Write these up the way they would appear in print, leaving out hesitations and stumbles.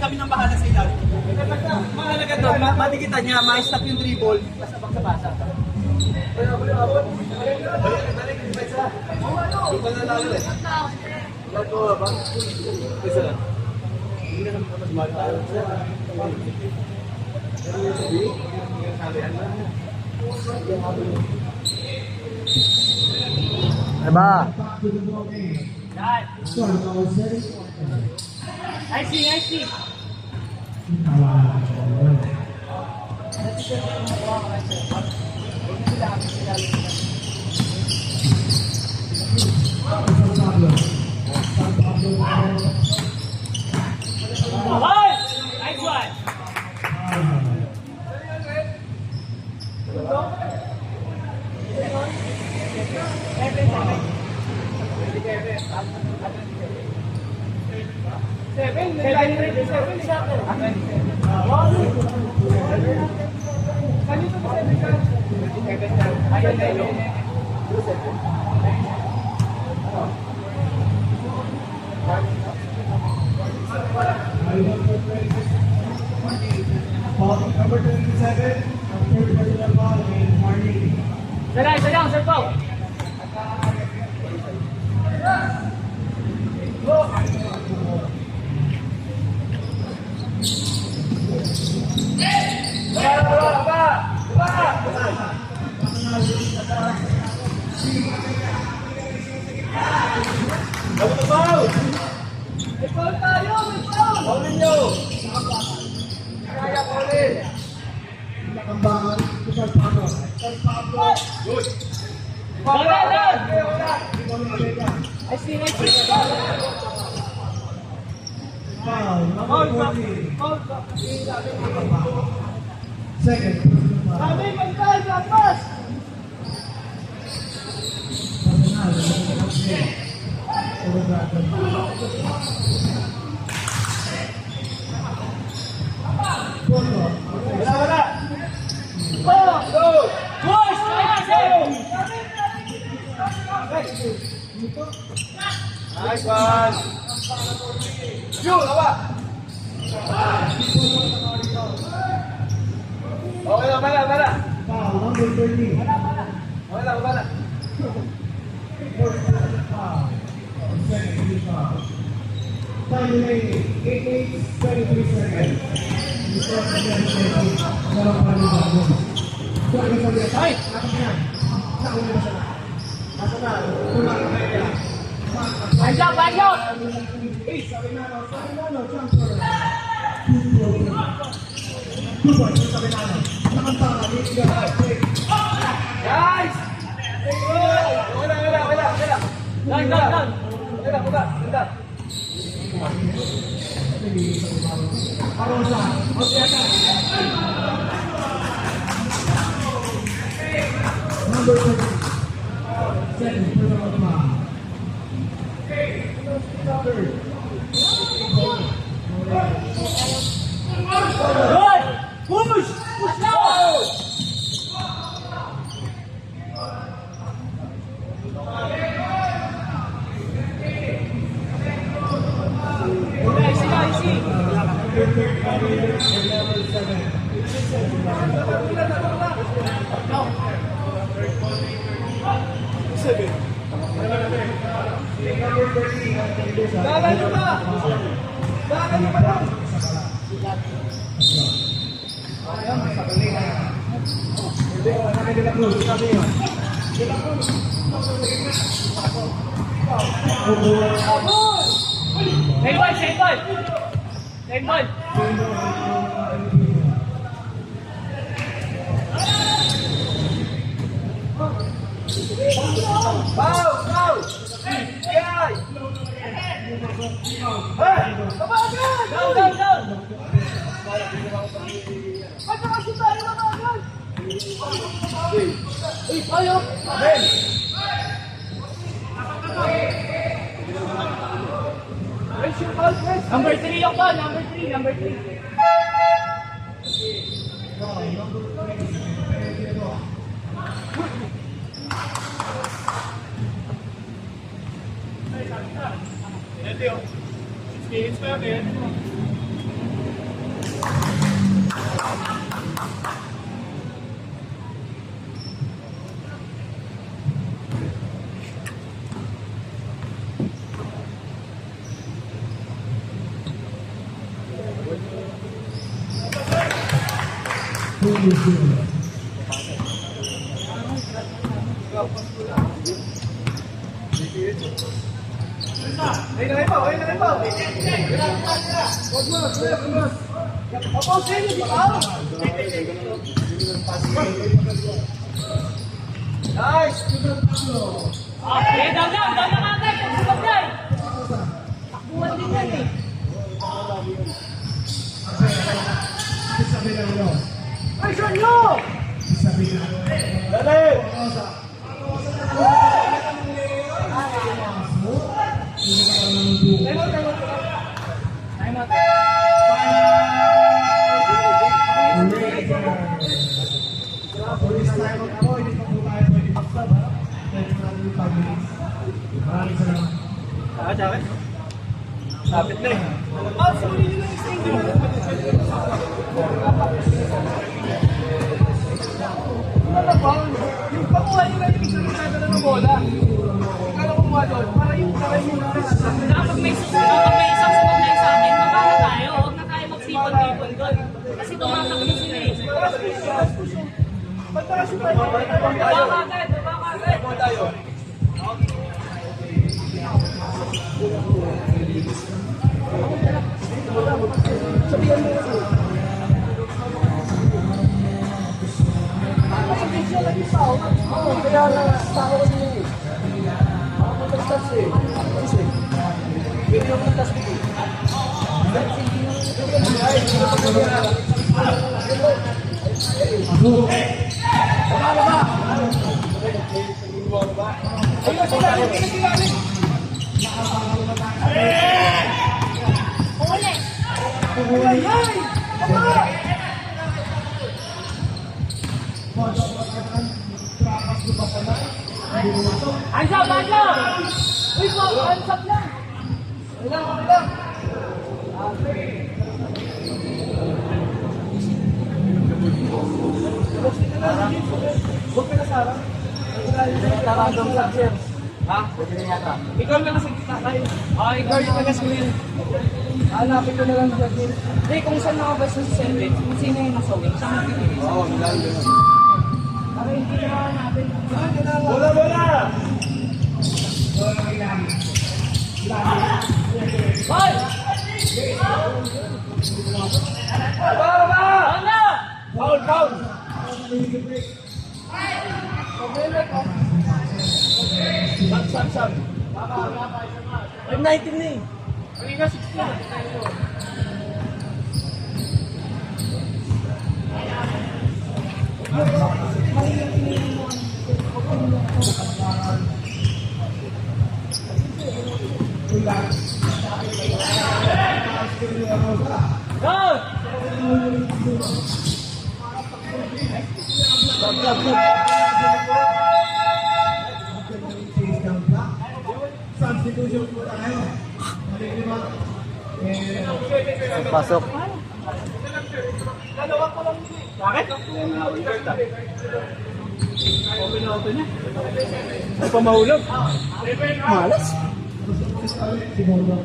kami nang bahala sa ilalim. Mahalaga to, matikitan niya, ma-stop yung dribble, pasabak sa basa. Diba? I see. Nice one. Number 27, Sadang, sir Pao. I see. Second. Nice one. Shoot, lawa. Okay lang, bala. Foul, number 13. Okay lang, bala. Foul. Second foul. Time remaining, 8 minutes, 23 seconds. Ay! Back out! Guys! Wala. Number 20. Second, personal foul. Third. Good! Push! Push now! I see. Dagan nyo ba? Same ball. Foul! Guy! Down! Ba't nakasya tayo na agad? Ayaw! Number 3 yung ball, number 3. Ito yun. 6 minutes pa yun. 2-0. Ayun na rin po. Huwag mo. Opo, sa'yo, di ba? Nice! Eh, down na agad. Pagsulog yan. Takbuhan din yan eh. Sabi na ulo. Ay, saan nyo? Sabi na ulo. Dali! Police time out po, hindi pa po tayo pwede mag-sub, ha? Pwede po natin yung 5 minutes. Maraming salamat. Sakit. Lapit na eh. Ah, sorry nyo lang isa hindi mo. Ano ba? Yung pakuha nyo lang yung isa na ng bola. Kala ko mga doon, para yung kamay mo na Kapag may isang sunod na sa atin, mababa tayo. Huwag na tayo magsipon-tipon doon. Kasi tumatakbo sila eh. Pagtarasyon tayo. Baba agad. Ball tayo. Sabihan mo kasi. Ay, hindi siya lagi tao. Oo, kaya na tao ko din eh. Ako mag-touch eh. Kasi, hindi yung mag-touch ko eh. Ayun, sila, ayun, sila. Ay, ay! Papa! Ansap! Uy, ansap lang! Ilang. Huwag ka na, Sarah. Tarandong sa sir. Ha? Huwag na yata. Ikaw na sa gitna tayo. Ikaw yung taga-screen. Hanapin ko na lang siya din. Hindi, kung saan nakabas sa sandwich, kung sino yung nasa wing, saan magpipili? Oo, nilang gano'n. Para hindi na natin. Bola! Hoy! Baba! Ano? Foul! Sab. 519 na eh. Kanina 16. Go! Substitution po tayo. Malilimat. Pasok. Dalawa ko lang din eh. Bakit? Open na niya. Ano pa mahulog? Malas? Siguro.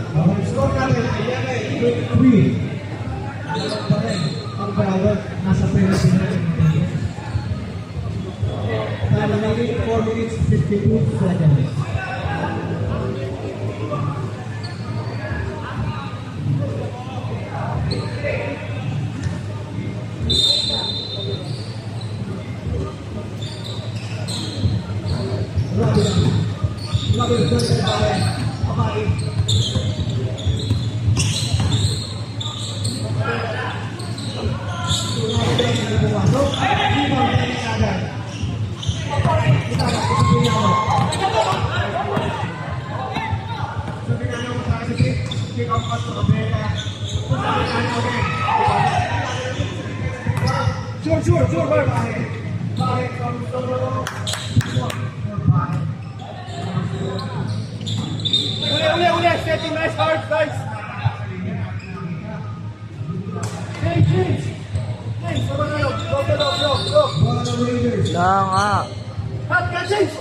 Ang score namin, ayan ay 3. Pa rin. Ang bawat nasa Pilipinas. Remaining 4 minutes 52 seconds. Sure, Uli, setting nice, hard, nice. Hey, James. James, come on, go. Lang nga. Hot ka, James.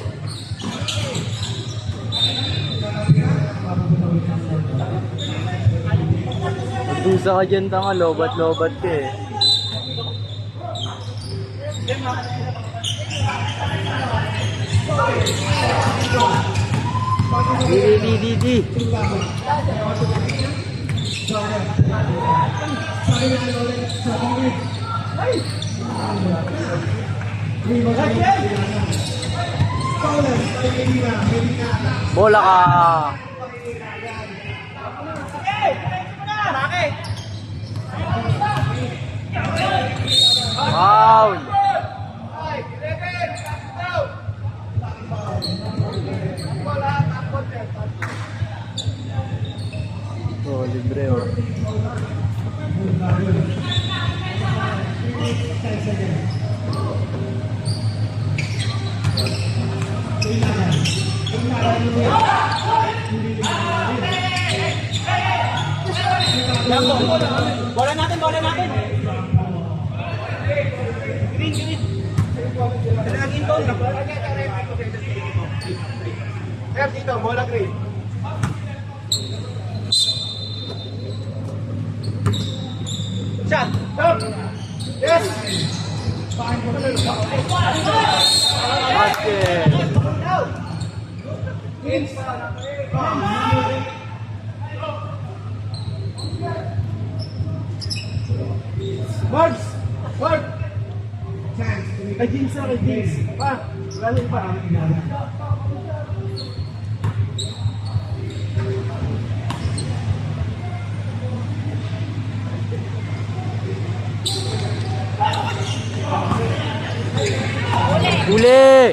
Dusa ka dyan, tanga. Lobat-lobat ka eh. Di. Bola ka. Foul. Oh, libre oh. Bola natin. Green. Naging ball na. Dito, bola green. Shot. Stop. Yes. Basket. Marks. Kay James. Pa. Wala pa. Uli.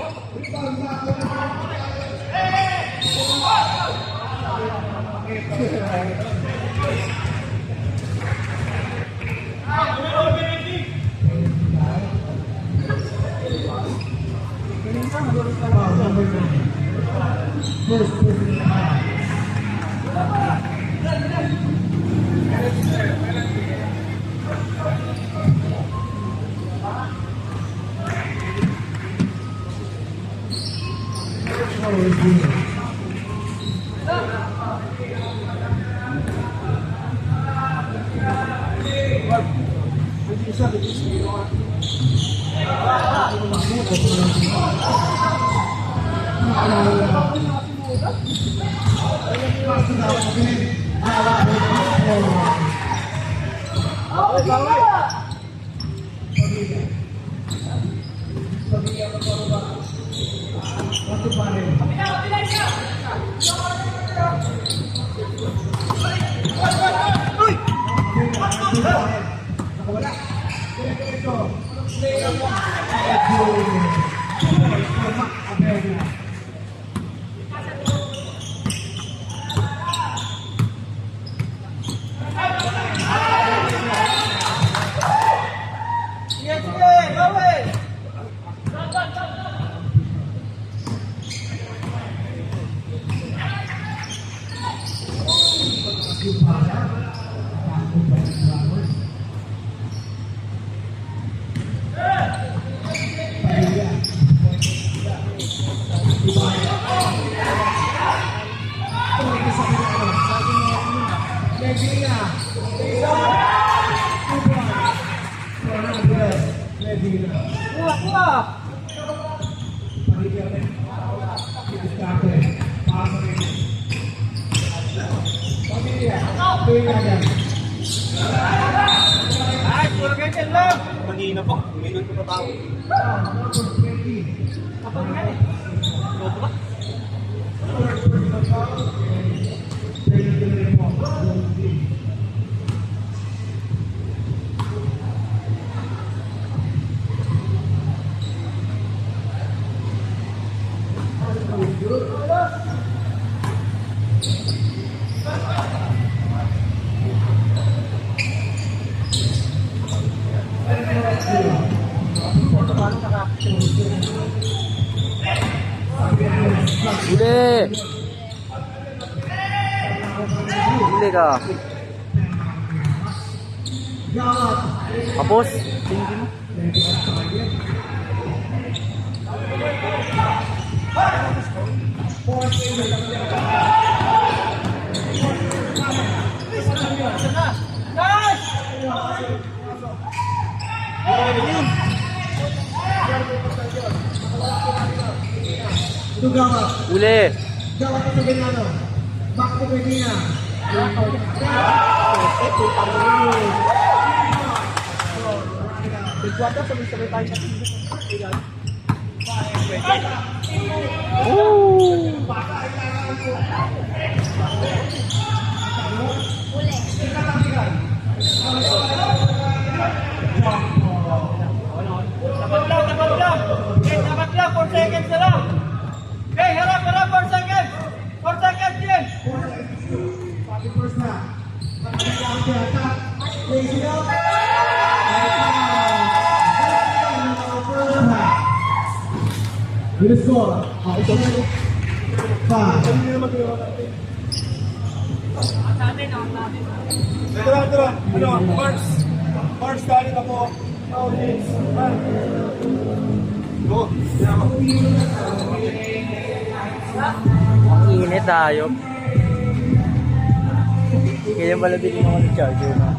Kanina po, minute pa tao. Uli ka. Tapos, tingin mo. Tugawa. Uli. Gawa to sa Benano. Back to Benina. Bigwata, sabay-sabay tayo sa Dapat lang. Okay, dapat lang. 4 seconds na lang. Okay, harap, 4 seconds. 4 seconds din. First na. Lazy up. Good score. Ito na. 5. Ito. First study na po. Go. Ang init tayo. Kaya pala din ako ng charger na.